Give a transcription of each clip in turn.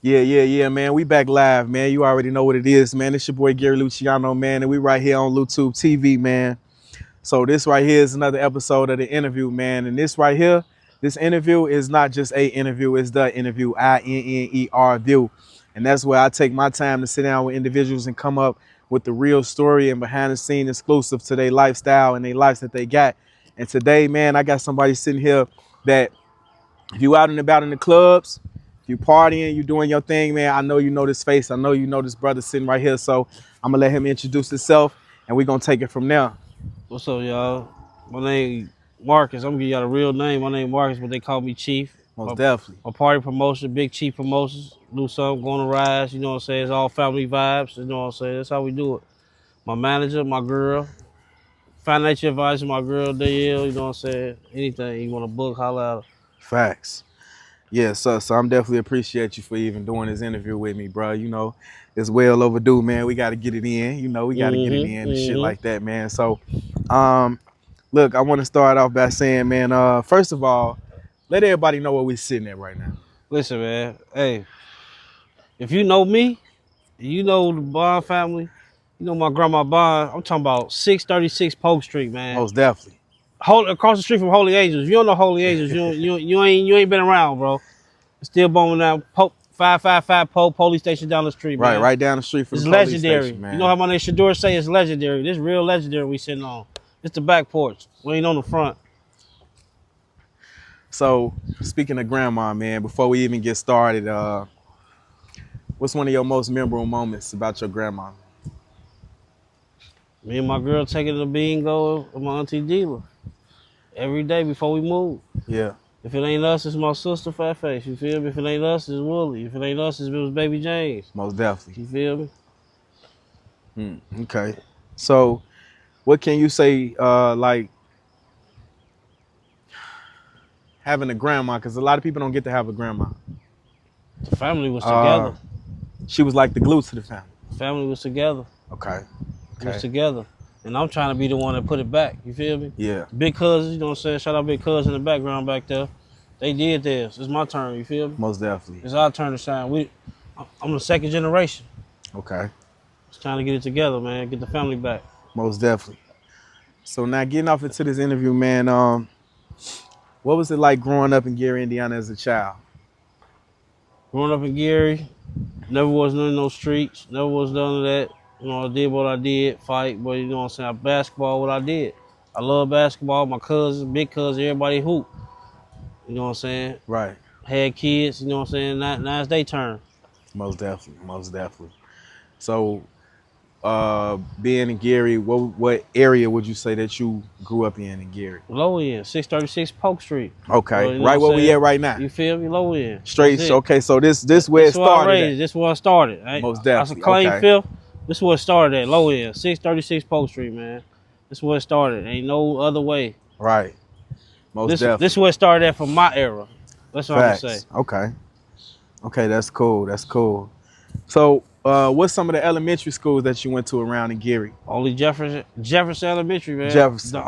Yeah, man. We back live, man. You already know what it is, man. It's your boy Gary Luciano, man, and we right here on YouTube TV, man. So this right here is another episode of the interview, man. And this right here, this interview is not just a interview, it's the interview, INNER view. And that's where I take my time to sit down with individuals and come up with the real story and behind the scene exclusive to their lifestyle and their lives that they got. And today, man, I got somebody sitting here that if you out and about in the clubs, if you partying, you doing your thing, man, I know you know this face. I know you know this brother sitting right here. So I'm gonna let him introduce himself and we're gonna take it from there. What's up, y'all? My name Marcus. I'm gonna give y'all the real name. My name Marcus, but they call me Chief. Most definitely. My party promotion, Big Chief Promotions. Do something, going to rise, you know what I'm saying? It's all family vibes, you know what I'm saying? That's how we do it. My manager, my girl, financial advisor, my girl, Dale, you know what I'm saying? Anything you want to book, holla at her. Facts. Yeah, so I'm definitely appreciate you for even doing this interview with me, bro. You know, it's well overdue, man. We got to get it in. You know, we got to get it in and shit like that, man. So, look, I want to start off by saying, man, first of all, let everybody know where we're sitting at right now. Listen, man, hey, if you know me, you know the Bond family, you know my grandma Bond, I'm talking about 636 Polk Street, man. Most definitely. Across the street from Holy Angels. If you don't know Holy Angels, you ain't been around, bro. It's still booming down. 555 Polk Police Station down the street, man. Right down the street from it's the legendary. Police Station, man. You know how my name Shador say it's legendary. This real legendary we sitting on. It's the back porch. We ain't on the front. So speaking of grandma, man, before we even get started, what's one of your most memorable moments about your grandma? Me and my girl taking the bingo with my auntie Dealer every day before we move. Yeah. If it ain't us, it's my sister Fat Face. You feel me? If it ain't us, it's Willie. If it ain't us, it's Baby James. Most definitely. You feel me? Okay. So, what can you say, like having a grandma? Because a lot of people don't get to have a grandma. The family was together. She was like the glue to the family. The family was together. Okay. It was together. And I'm trying to be the one that put it back. You feel me? Yeah. Big cousins, you know what I'm saying? Shout out Big Cuz in the background back there. They did theirs. It's my turn, you feel me? Most definitely. It's our turn to shine. I'm the second generation. Okay. Just trying to get it together, man. Get the family back. Most definitely. So now getting off into this interview, man, what was it like growing up in Gary, Indiana as a child? Growing up in Gary, never was none of those streets. Never was none of that. You know, I did what I did, fight, but you know what I'm saying? Basketball, what I did. I love basketball. My cousins, big cousins, everybody hoop. You know what I'm saying? Right. Had kids, you know what I'm saying? Now it's their turn. Most definitely. So, being in Gary, what area would you say that you grew up in Gary? Low end, 636 Polk Street. Okay, you know right where we at right now. You feel me? Low end. Straight. Okay, so this where it started. This where I started. Right? Most definitely. That's a claim fifth. This is where it started at. Low end, 636 Polk Street, man. This is where it started. Ain't no other way. Right. Most definitely. This is where it started at from my era. That's what I'm gonna say. Okay, that's cool. So, what's some of the elementary schools that you went to around in Gary? Only Jefferson Elementary, man. Jefferson,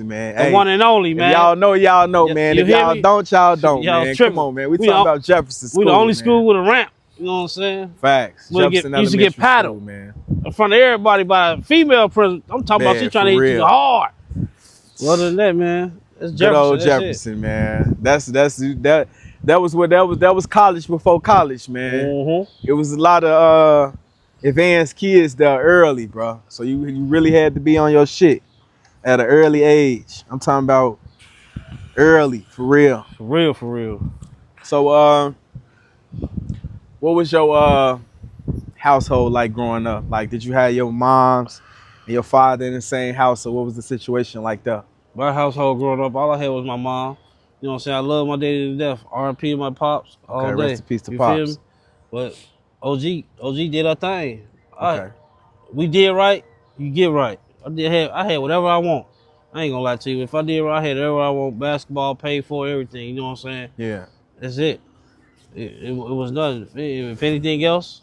man. The hey, one and only, man. Y'all know, man. If y'all don't, man. Come on, man. We talking about Jefferson School. We the only school with a ramp. You know what I'm saying? Facts. We used to get paddled, man. In front of everybody by a female president. I'm talking about she trying to hit you hard. Other than that, man, that's Jefferson. Good old Jefferson, man. That was college before college, man. It was a lot of advanced kids there early, bro. So you really had to be on your shit at an early age. I'm talking about early, for real. For real. So what was your household like growing up? Like, did you have your moms and your father in the same house, or what was the situation like that? My household growing up, all I had was my mom. You know what I'm saying? I love my daddy to death. R.I.P. to my pops all day. Rest in peace to Pops. Feel me? But OG did our thing. Okay. We did right, you get right. I had whatever I want. I ain't gonna lie to you. If I did right, I had whatever I want. Basketball, paid for, everything. You know what I'm saying? Yeah. That's it. It was nothing. If anything else,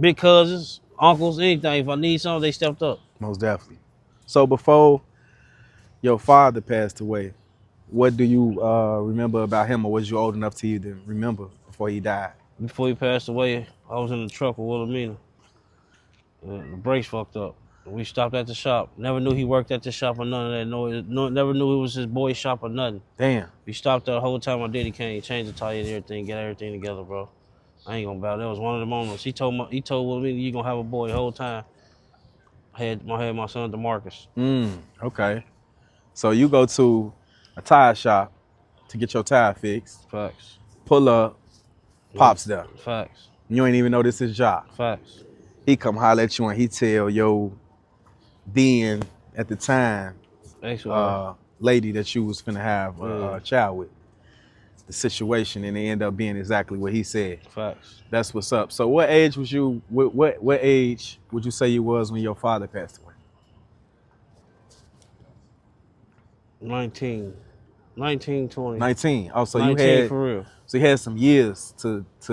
big cousins, uncles, anything. If I need something, they stepped up. Most definitely. So before your father passed away, what do you remember about him, or was you old enough to even remember before he died? Before he passed away, I was in the truck with Wilhelmina. The brakes fucked up. We stopped at the shop. Never knew he worked at the shop or none of that. Never knew it was his boy's shop or nothing. Damn. We stopped there the whole time my daddy came, changed the tire and everything, get everything together, bro. I ain't gonna bow. That was one of the moments. He told Wilhelmina, you gonna have a boy the whole time. I had my son DeMarcus. Okay. So you go to a tire shop to get your tire fixed. Facts. Pull up, Pops there. Facts. You ain't even know this is job. Facts. He come holler at you and he tell yo then at the time lady that you was finna have a child with the situation, and it ended up being exactly what he said. Facts. That's what's up. So what age was you? What age would you say you was when your father passed away? 19, 20. 19. Oh, so 19 you had for real. So you had some years to I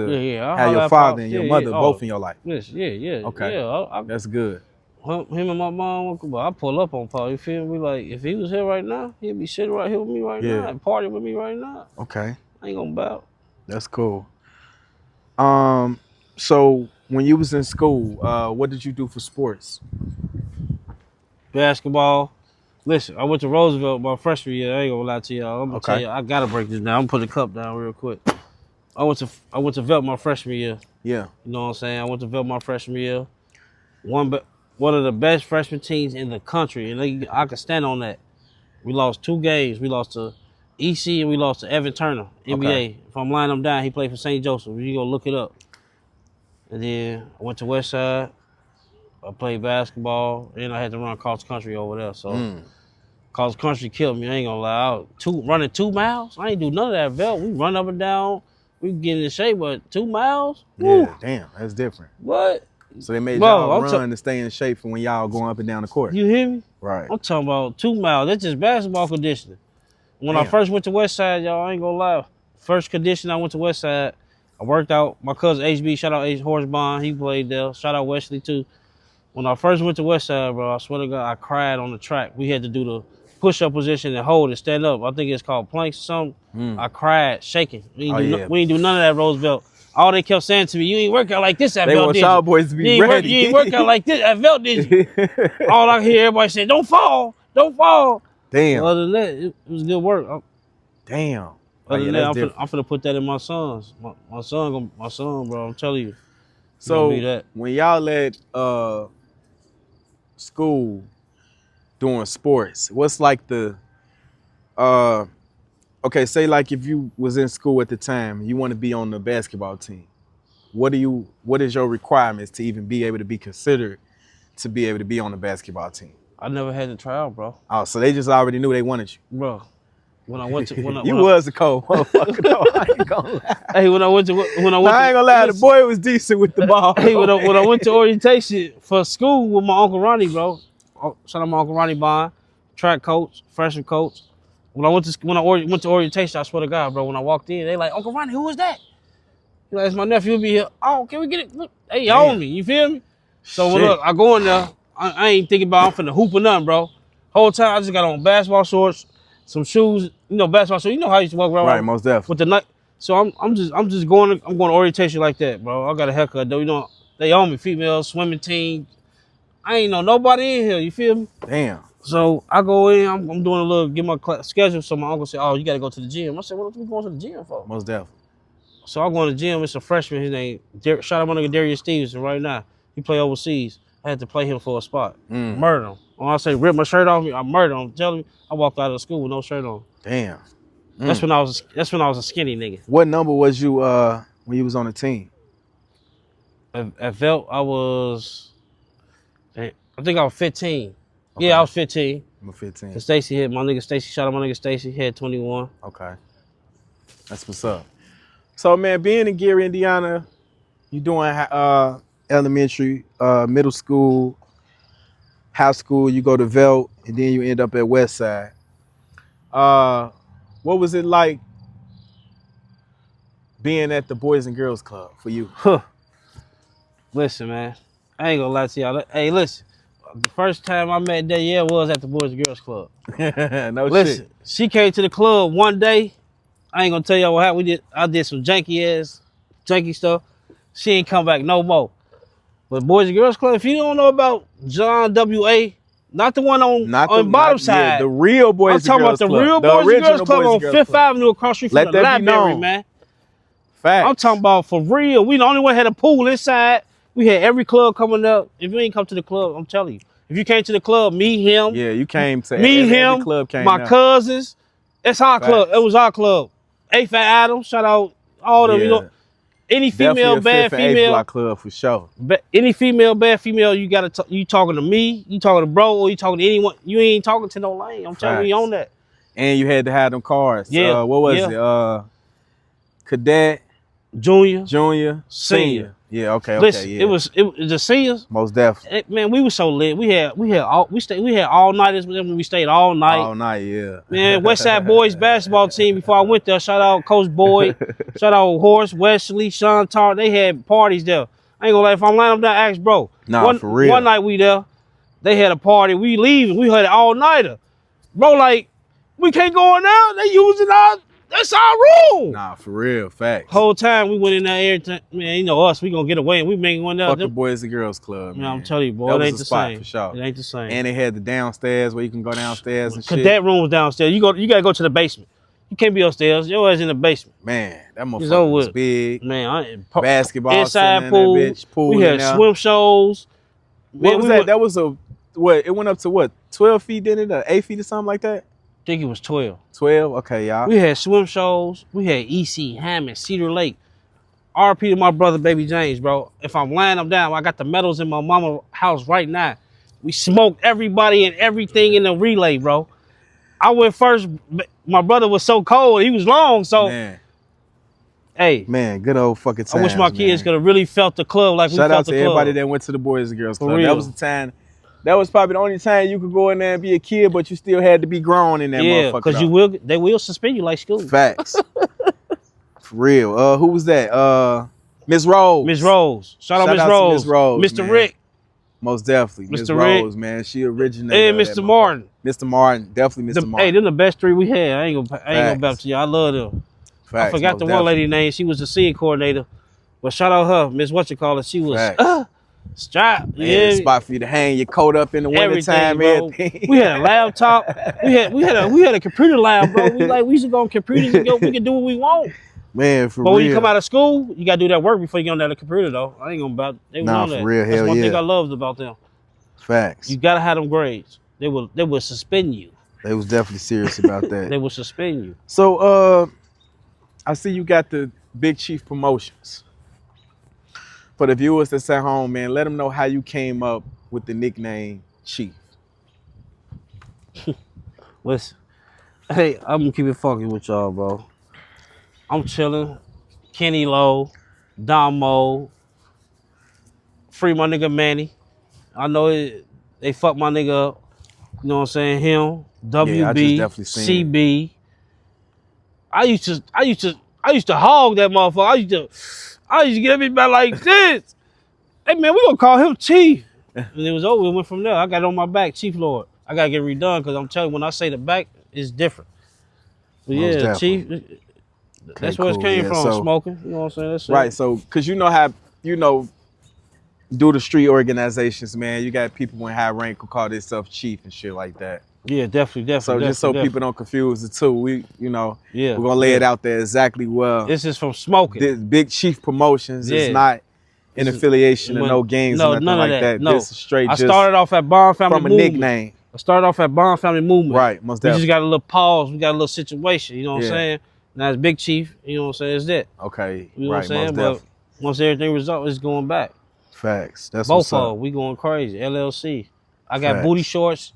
have your father and your mother both in your life. Yeah. Okay. Yeah, that's good. Him and my mom, I pull up on Paul. You feel me? Like, if he was here right now, he'd be sitting right here with me right now and party with me right now. Okay. I ain't gonna bow. That's cool. So when you was in school, what did you do for sports? Basketball. Listen, I went to Roosevelt my freshman year. I ain't gonna lie to y'all. I'm gonna tell you, I gotta break this down. I'm gonna put the cup down real quick. I went to Velt my freshman year. Yeah. You know what I'm saying? I went to Velt my freshman year. One of the best freshman teams in the country, and I can stand on that. We lost 2 games. We lost to EC and we lost to Evan Turner, NBA. Okay. If I'm lining them down, he played for St. Joseph. You go look it up. And then I went to Westside. I played basketball, and I had to run cross country over there. So cross country killed me. I ain't gonna lie. Running 2 miles. I ain't do none of that. Velt. We run up and down. We get in shape, but 2 miles. Yeah, woo. Damn, that's different. What? So they made y'all run to stay in shape for when y'all going up and down the court. You hear me? Right. I'm talking about 2 miles. That's just basketball conditioning. When I first went to Westside, y'all, I ain't gonna lie. First condition I went to Westside, I worked out. My cousin HB, shout out H. Horace Bond, he played there. Shout out Wesley too. When I first went to Westside, bro, I swear to God, I cried on the track. We had to do the push-up position and hold and stand up. I think it's called planks or something. I cried, shaking. We ain't do none of that Roosevelt. All they kept saying to me, you ain't work out like this at Velt, did you? They want y'all boys to be ready. You ain't work out like this at Velt, did you? All I hear everybody say, don't fall. Damn. Other than that, it was good work. Damn. Other than that, I'm finna put that in my sons. My son, bro, I'm telling you. So when y'all at school doing sports, what's like the okay, say like if you was in school at the time, you want to be on the basketball team. What is your requirements to even be able to be considered to be able to be on the basketball team? I never had to try out, bro. Oh, so they just already knew they wanted you. Bro. When I went to you was a cold motherfucker. No, I ain't gonna lie. Hey, I ain't gonna lie, the boy was decent with the ball. Hey, when I went to orientation for school with my Uncle Ronnie, bro. Shout out my Uncle Ronnie Bond, track coach, freshman coach. When I went to orientation, I swear to God, bro, when I walked in, they like, Uncle Ronnie, who is that? He like, it's my nephew, be here. Oh, can we get it? Hey, on me, you feel me? So look, I go in there, I ain't thinking about I'm finna hoop or nothing, bro. Whole time I just got on basketball shorts, some shoes, basketball shorts. You know how I used to walk around. Right, most definitely. With the night. So I'm going to orientation like that, bro. I got a haircut though. They own me, female swimming team. I ain't know nobody in here, you feel me? Damn. So I go in, I'm doing a little, get my schedule. So my uncle said, oh, you got to go to the gym. I said, what are we going to the gym for? Most definitely. So I go to the gym. It's a freshman. His name, shout out my nigga Darius Stevenson right now. He play overseas. I had to play him for a spot. Murder him. When I say rip my shirt off me, I murder him. I'm telling you, I walked out of school with no shirt on. Damn. That's when I was a skinny nigga. What number was you when you was on the team? At Velt, I think I was 15. Okay. Yeah, I was 15. I'm 15. Stacy hit my nigga Stacy. Shout out my nigga Stacy. He had 21. Okay. That's what's up. So man, being in Gary, Indiana, you doing elementary, middle school, high school, you go to Velt, and then you end up at Westside. What was it like being at the Boys and Girls Club for you? Listen, man, I ain't gonna lie to y'all. Hey, listen, the first time I met Danielle was at the Boys and Girls Club. Listen, she came to the club one day. I ain't gonna tell y'all what happened. I did some janky ass janky stuff. She ain't come back no more. But Boys and Girls Club, if you don't know about John W.A., not the one on bottom side. Yeah, the real Boys I'm and talking about Girls the Club. real The Boys and original Girls Club Boys on and Girls Fifth Club. Avenue across the street Let from the that be library, known. man. Facts. I'm talking about for real. We the only one had a pool inside. We had every club coming up. If you ain't come to the club, I'm telling you. If you came to the club, me, him, Yeah, you came to me, every him, club came my out. cousins. That's our club. Facts. It was our club. A-Fat Adams, shout out all them. Yeah. You know, any female, Definitely a bad Fifth and Eighth female, Block club for sure. any female, bad female, you gotta you talking to me, you talking to bro, or you talking to anyone. You ain't talking to no lane. I'm telling you, we Facts. on that. And you had to have them cars. Yeah, What was yeah. it? Cadet, Junior, Junior, Senior. Senior. Yeah, okay, Listen, yeah. it was the seniors. Most definitely. Man, we was so lit. We had all nighters with them. When we stayed all night. All night, yeah. Man, Westside Boys basketball team. Before I went there, shout out Coach Boyd, shout out Horace, Wesley, Sean Tar. They had parties there. I ain't gonna lie. If I'm lying, I'm not ask bro. Nah, for real. One night we there, they had a party. We leaving. We had it all nighter. Bro, like we can't go in there. They using that's our room. Nah, for real, facts. Whole time we went in there every time. Man, you know us. We gonna get away and we making one there. Fuck the Boys and Girls Club, man. I'm telling you, boy, that it ain't was the a spot same. for sure. It ain't the same. And they had the downstairs where you can go downstairs and shit. Cadet room was downstairs. You gotta go to the basement. You can't be upstairs. Your ass in the basement. Man, that It's motherfucker over was with. big. Man, Basketball inside center pool. in that bitch, pool We in had there. swim shows. What Man, was we that? went- That was it went up to what? 12 feet, didn't it? Or 8 feet or something like that? I think it was 12. 12? Okay, y'all. We had swim shows. We had EC, Hammond, Cedar Lake. RP to my brother, Baby James, bro. If I'm laying them down, I got the medals in my mama's house right now. We smoked everybody and everything in the relay, bro. I went first. My brother was so cold. He was long, so hey. Man, good old fucking times, I wish my kids man. could have really felt the club like we Shout felt out the to club. everybody that went to the Boys and Girls For Club. real. That was the time. That was probably the only time you could go in there and be a kid, but you still had to be grown in that Yeah, motherfucker. because they will suspend you like school. Facts. For real. Who was that? Miss Rose. Miss Rose. Shout out Shout Miss out to Rose. Miss Rose, Mr. man. Rick. Most definitely. Miss Mr. Rick. Rose, man. She originated. And Mr. Martin. Mr. Martin. Definitely Mr. Martin. Hey, them the best three we had. I ain't gonna back to you. I love them. Facts, I forgot most the one definitely. lady name. She was the scene coordinator. But shout out her, Miss Whatchamacallit. She was Facts. strap. Yeah, Yeah, spot for you to hang your coat up in the wintertime. bro. Everything. We had a laptop. We had a computer lab, bro. We used to go on computers and we could do what we want. Man, for But real. when you come out of school, you gotta do that work before you get on that computer, though. I ain't gonna about. They Nah, on for that. real, That's hell one thing yeah. I loved about them. Facts. You gotta have them grades. They will suspend you. They was definitely serious about They that. will suspend you. So, I see you got the Big Chief Promotions. For the viewers that's at home, man, let them know how you came up with the nickname Chief. Listen, hey, I'm gonna keep it funky with y'all, bro. I'm chilling. Kenny Lowe, Damo, free my nigga Manny. I know they fucked my nigga up. You know what I'm saying? Him, Yeah, I just WB, definitely seen CB. I used to hog that motherfucker. I used to get everybody like this. Hey man, we gonna call him Chief. And it was over. It went from there. I got it on my back, Chief Lord. I gotta get redone because I'm telling you, when I say the back, it's different. But Most yeah, definitely. Chief. That's where it cool, came yeah, from, so- smoking. You know what I'm saying? That's it. Right, so, because you know how, do the street organizations, man. You got people in high rank who call themselves Chief and shit like that. Yeah, definitely. So just so people don't confuse the two, yeah, we're gonna lay it out there exactly well. This is from smoking. This Big Chief Promotions Yeah. is not an This is- affiliation or no games no, or nothing none of like that. that. No. This is straight I just started off at Bond Family from a Movement. nickname. I started off at Bond Family Movement. Right, most We just definitely. got a little pause. We got a little situation. You know what Yeah. I'm saying? Now it's Big Chief. You know what I'm saying? It's that. Okay, You know right, what I'm saying? most But definitely. once everything resolved, it's going back. Facts. That's Both what's of up. them. We going crazy. LLC. I got Facts. booty shorts.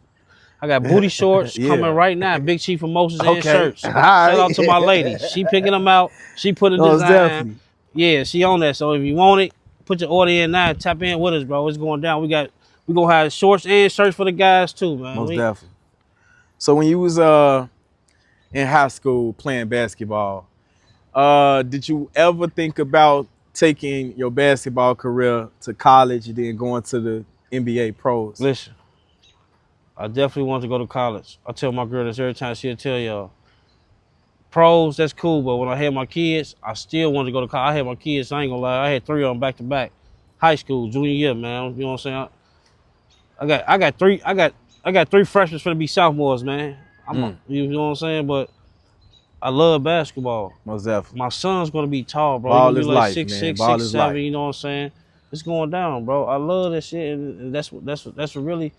I got booty shorts Yeah. coming right now. Big Chief Promotions and Okay. shirts. All Shout out right. to my lady. She picking them out. She put a Most design. definitely. Yeah, she on that. So if you want it, put your order in now. Tap in with us, bro. It's going down. We gonna have shorts and shirts for the guys too, man. Most definitely. So when you was in high school playing basketball, did you ever think about taking your basketball career to college and then going to the NBA pros? Listen, I definitely want to go to college. I tell my girl this every time. She'll tell y'all, pros, that's cool. But when I had my kids, I still wanted to go to college. I had my kids, I ain't gonna lie, I had 3 of them back to back. High school, junior year, man. You know what I'm saying? I got 3 freshmen for to be sophomores, man. You know what I'm saying? But I love basketball. Most definitely. My son's gonna be tall, bro. Ball He is gonna be like life, 6'6", man. Ball is 6'7", life. you know what I'm saying? It's going down, bro. I love that shit, and that's what really,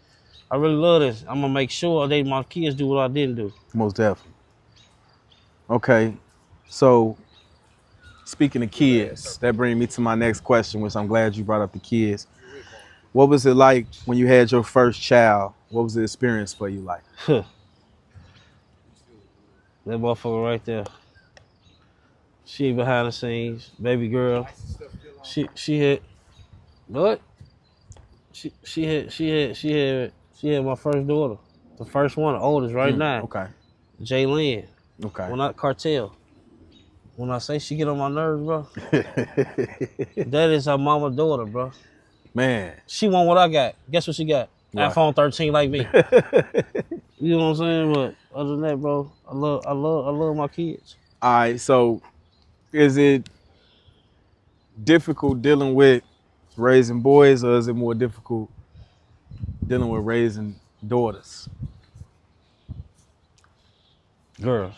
I really love this. I'm gonna make sure my kids do what I didn't do. Most definitely. Okay, so speaking of kids, that brings me to my next question, which I'm glad you brought up the kids. What was it like when you had your first child? What was the experience for you like? That motherfucker right there. She behind the scenes, baby girl. She had what? She had my first daughter, the first one, the oldest right now. Okay. Jaylyn. Okay. Well, not Cartel. When I say she get on my nerves, bro, that is her mama daughter, bro. Man. She want what I got. Guess what she got? What? iPhone 13 like me. You know what I'm saying? But other than that, bro, I love my kids. All right, so is it difficult dealing with raising boys, or is it more difficult dealing with raising daughters? Girls.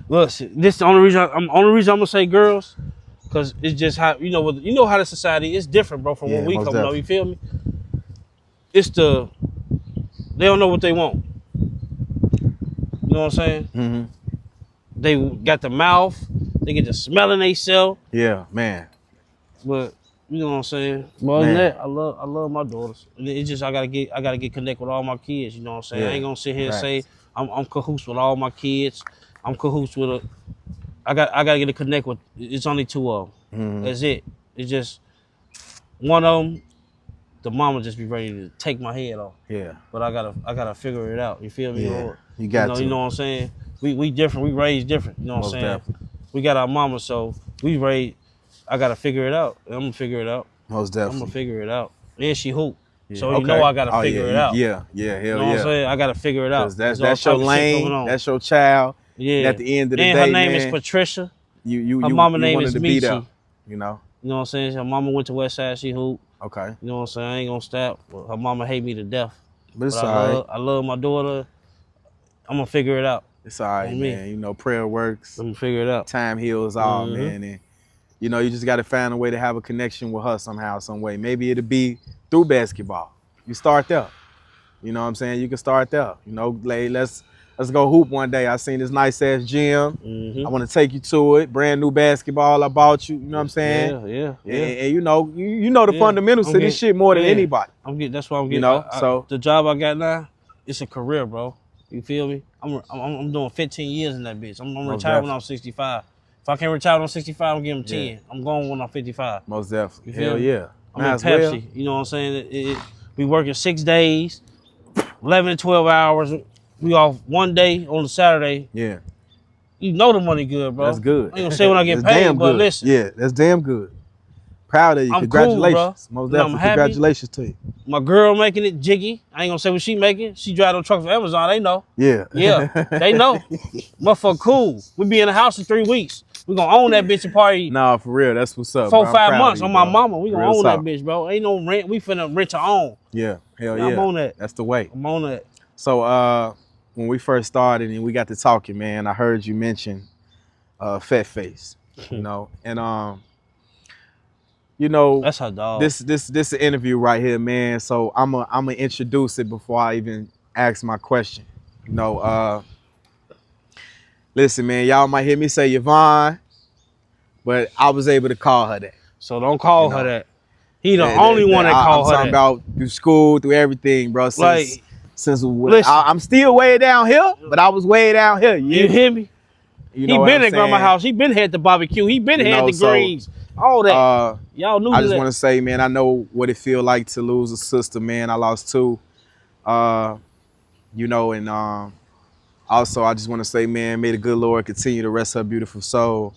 Look, this is the only reason I'm gonna say girls, because it's just how you know how the society is different, bro, from when we come up. You feel me? It's they don't know what they want. You know what I'm saying? Mm-hmm. They got the mouth, they get the smelling themselves. Yeah, man. But you know what I'm saying? But other than that, I love my daughters. It's just I gotta get connected with all my kids. You know what I'm saying? Yeah. I ain't gonna sit here and say I'm cahoots with all my kids. I'm cahoots with I gotta get a connect with. It's only 2 of them. Mm-hmm. That's it. It's just one of them. The mama just be ready to take my head off. Yeah. But I gotta figure it out. You feel me? Yeah. You got to. You know what I'm saying? We different. We raised different. You know what I'm saying? Definitely. We got our mama, so we raised. I gotta figure it out. I'm gonna figure it out. Most definitely. I'm gonna figure it out. And she hoop. Yeah. So you know I gotta figure it out. Yeah, hell You know what I'm saying? I gotta figure it out. That's your lane. That's your child. Yeah. And at the end of the day, her name man, is Patricia. Her mama name is Michi. Michi. You know? You know what I'm saying? Her mama went to Westside. She hoop. Okay. You know what I'm saying? I ain't gonna stop. Her mama hate me to death. But it's all right. I love my daughter. I'm gonna figure it out. It's all right, man. You know, prayer works. I'm gonna figure it out. Time heals all, man. And, you know, you just got to find a way to have a connection with her somehow, some way. Maybe it'll be through basketball. You start there. You know what I'm saying? You can start there. You know, like, let's go hoop one day. I seen this nice ass gym. I want to take you to it. Brand new basketball I bought you. You know what I'm saying? Yeah. And you know the fundamentals to this shit more than anybody. That's why I'm getting. You know, so the job I got now, it's a career, bro. You feel me? I'm doing 15 years in that bitch. I'm retired when I'm 65. If I can't retire when I'm 65, I'm giving them 10. Yeah. I'm going when I'm 55. Most definitely. Hell yeah. I'm in Pepsi. You know what I'm saying? We working 6 days, 11 to 12 hours. We off one day on the Saturday. Yeah. You know the money good, bro. That's good. I ain't gonna say when I get paid, but listen. Yeah, that's damn good. Proud of you. I'm Congratulations. Cool, most definitely. Congratulations to you. My girl making it jiggy. I ain't gonna say what she making. She drive no truck for Amazon. They know. Yeah. Yeah. They know. Motherfucker cool. We be in the house in 3 weeks. We gonna own that bitch and party. Nah, for real. That's what's up. 4-5 months on my mama. We gonna own talk. that bitch, bro. Ain't no rent. We finna rent to own. Yeah. Hell yeah. I'm on that. That's the way. I'm on that. So when we first started and we got to talking, man, I heard you mention Fat Face. You know, and you know, that's her dog. This an interview right here, man. So I'm gonna introduce it before I even ask my question. You know, listen, man, y'all might hear me say Yvonne, but I was able to call her that. So don't call her that. He the only one that called her that. I'm talking about through school, through everything, bro. Since listen, I'm still way down here, but I was way down here. You hear me? You know he been at grandma's house. He been here at the barbecue. He been here at the greens. All that. Y'all knew that. I just want to say, man, I know what it feel like to lose a sister, man. I lost 2. You know, and also I just want to say, man, may the good Lord continue to rest her beautiful soul.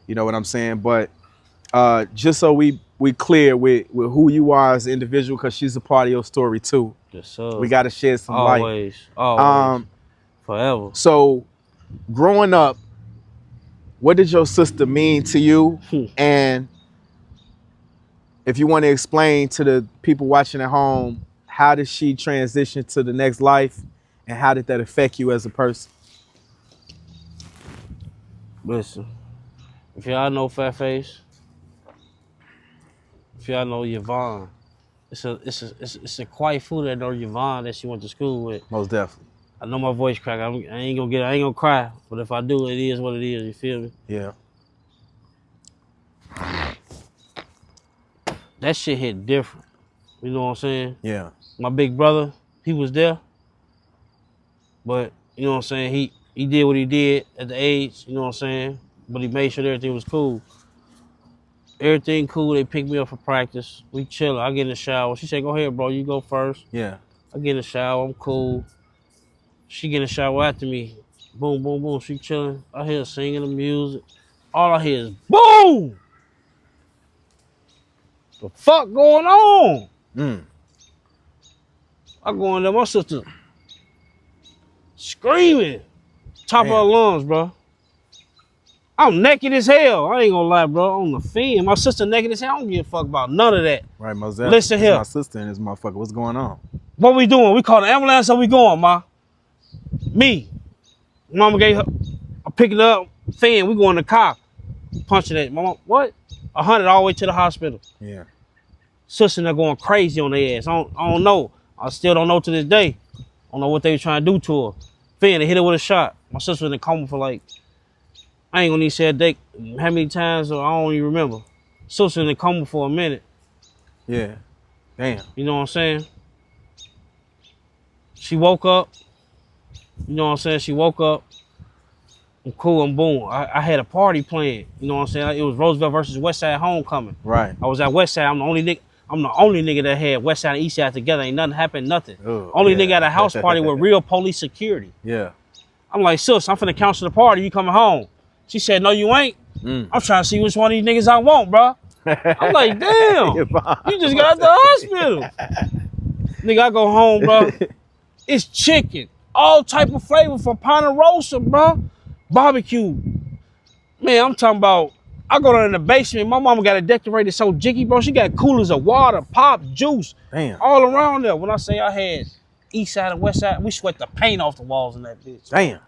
You know what I'm saying? But just so we clear with who you are as an individual, because she's a part of your story too. Yes, sir. We got to shed some light. Always. Forever. So growing up, what did your sister mean to you? And if you want to explain to the people watching at home, how did she transition to the next life, and how did that affect you as a person? Listen, if y'all know Fat Face, if y'all know Yvonne, it's a quiet fool that know Yvonne that she went to school with. Most definitely. I know my voice crack. I ain't gonna cry, but if I do, it is what it is. You feel me? Yeah. That shit hit different. You know what I'm saying? Yeah. My big brother, he was there, but you know what I'm saying. He did what he did at the age. You know what I'm saying? But he made sure everything was cool. Everything cool. They picked me up for practice. We chilling. I get in the shower. She said, "Go ahead, bro. You go first." Yeah. I get in the shower. I'm cool. She get in the shower after me. Boom, boom, boom. She chilling. I hear her singing the music. All I hear is boom. The fuck going on? I go in there. My sister screaming, top of her lungs, bro. I'm naked as hell. I ain't gonna lie, bro. On the fin. My sister naked as hell. I don't give a fuck about none of that. Right, most definitely. Listen here. My sister and this motherfucker. What's going on? What we doing? We call the ambulance or we going, ma? Me. Mama gave her, I pick it up, fan, we go in the car. Punching it. Mama, what? 100 all the way to the hospital. Yeah. Sister, they're going crazy on their ass. I don't know. I still don't know to this day. I don't know what they were trying to do to her. Fan, they hit her with a shot. My sister was in coma for like, I ain't gonna need to say a date how many times, or I don't even remember. Sister in the coma for a minute. Yeah. Damn. You know what I'm saying? She woke up. You know what I'm saying? She woke up. I'm cool and boom. I had a party planned. You know what I'm saying? It was Roosevelt versus Westside Homecoming. Right. I was at Westside. I'm the only nigga that had Westside and Eastside together. Ain't nothing happened, nothing. Ooh, only yeah. nigga at a house party with real police security. Yeah. I'm like, sis, I'm finna cancel the party. You coming home? She said, no, you ain't. I'm trying to see which one of these niggas I want, bro. I'm like, damn. You just got out the hospital. Nigga, I go home, bro. It's chicken. All type of flavor from Ponderosa, bro. Barbecue. Man, I'm talking about, I go down in the basement. My mama got it decorated so jiggy, bro. She got coolers of water, pop, juice, Damn. all around there. When I say I had East Side and West Side, we sweat the paint off the walls in that bitch. Damn.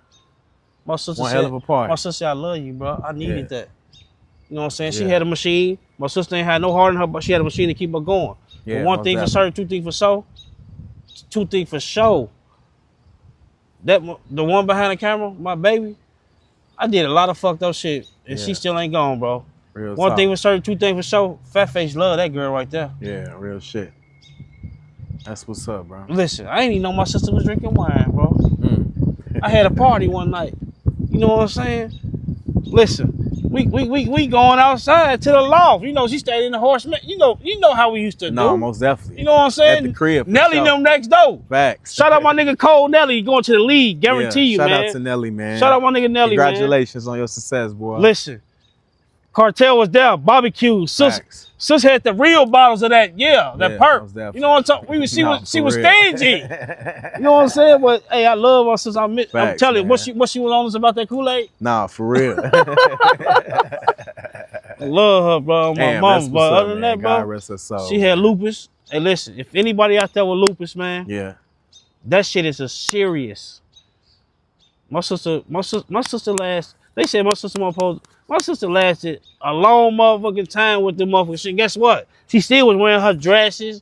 My sister One said, hell of a party. my sister said, I love you, bro. I needed that. You know what I'm saying? She Yeah. had a machine. My sister ain't had no heart in her, but she had a machine to keep her going. Yeah, But one most thing for definitely. certain, two things for show. Two things for show. That the one behind the camera, my baby, I did a lot of fucked up shit, and she Yeah. still ain't gone, bro. Real One talk. thing for certain, two things for show. Fat Face love that girl right there. Yeah, real shit. That's what's up, bro. Listen, I ain't even know my sister was drinking wine, bro. I had a party one night. You know what I'm saying? Listen, we going outside to the loft. You know, she stayed in the horseman. You know how we used to No, do. most definitely. You know what I'm saying? At the crib. for Nelly sure. them next door. Facts. Shout out my nigga Cole Nelly going to the league. Guarantee Yeah, you, shout man. out to Nelly, man. Shout out my nigga Nelly, man. Congratulations on your success, boy. Listen, Cartel was there, barbecue. Facts. Sis had the real bottles of that, that Yeah, perp. most definitely. You know what I'm talking? She No, was for real. stingy. You know what I'm saying? But hey, I love my sister. I'm Facts, telling you, man. what she was on us about that Kool-Aid. Nah, for real. I love her, bro. My Damn, mom, that's but what's other up, than man. that, God bro, rest her soul. she had lupus. Hey, listen, if anybody out there with lupus, man, Yeah. that shit is a serious. My sister last. They said my sister lasted a long motherfucking time with the motherfucking shit. Guess what? She still was wearing her dresses,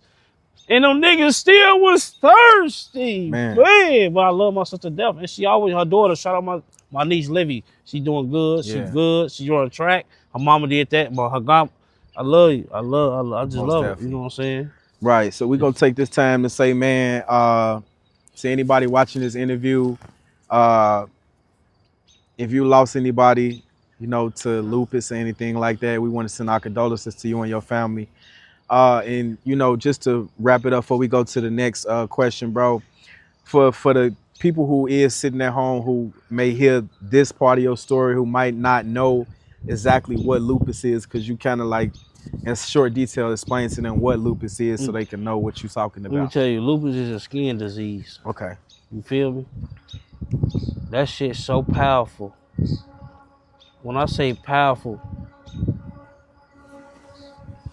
and them niggas still was thirsty. Man. But I love my sister to death, and she always her daughter. Shout out my niece Livy. She doing good. She Yeah. good. She on track. Her mama did that, but her god. I love you. I just Most love it. definitely. You know what I'm saying? Right. So we're gonna take this time to say, man, to anybody watching this interview, if you lost anybody, you know, to lupus or anything like that, we want to send our condolences to you and your family. And you know, just to wrap it up before we go to the next question, bro, for the people who is sitting at home who may hear this part of your story, who might not know exactly what lupus is, because you kind of like in short detail explain to them what lupus is so they can know what you're talking Let me about. tell you, lupus is a skin disease. Okay. You feel me? That shit's so powerful. When I say powerful,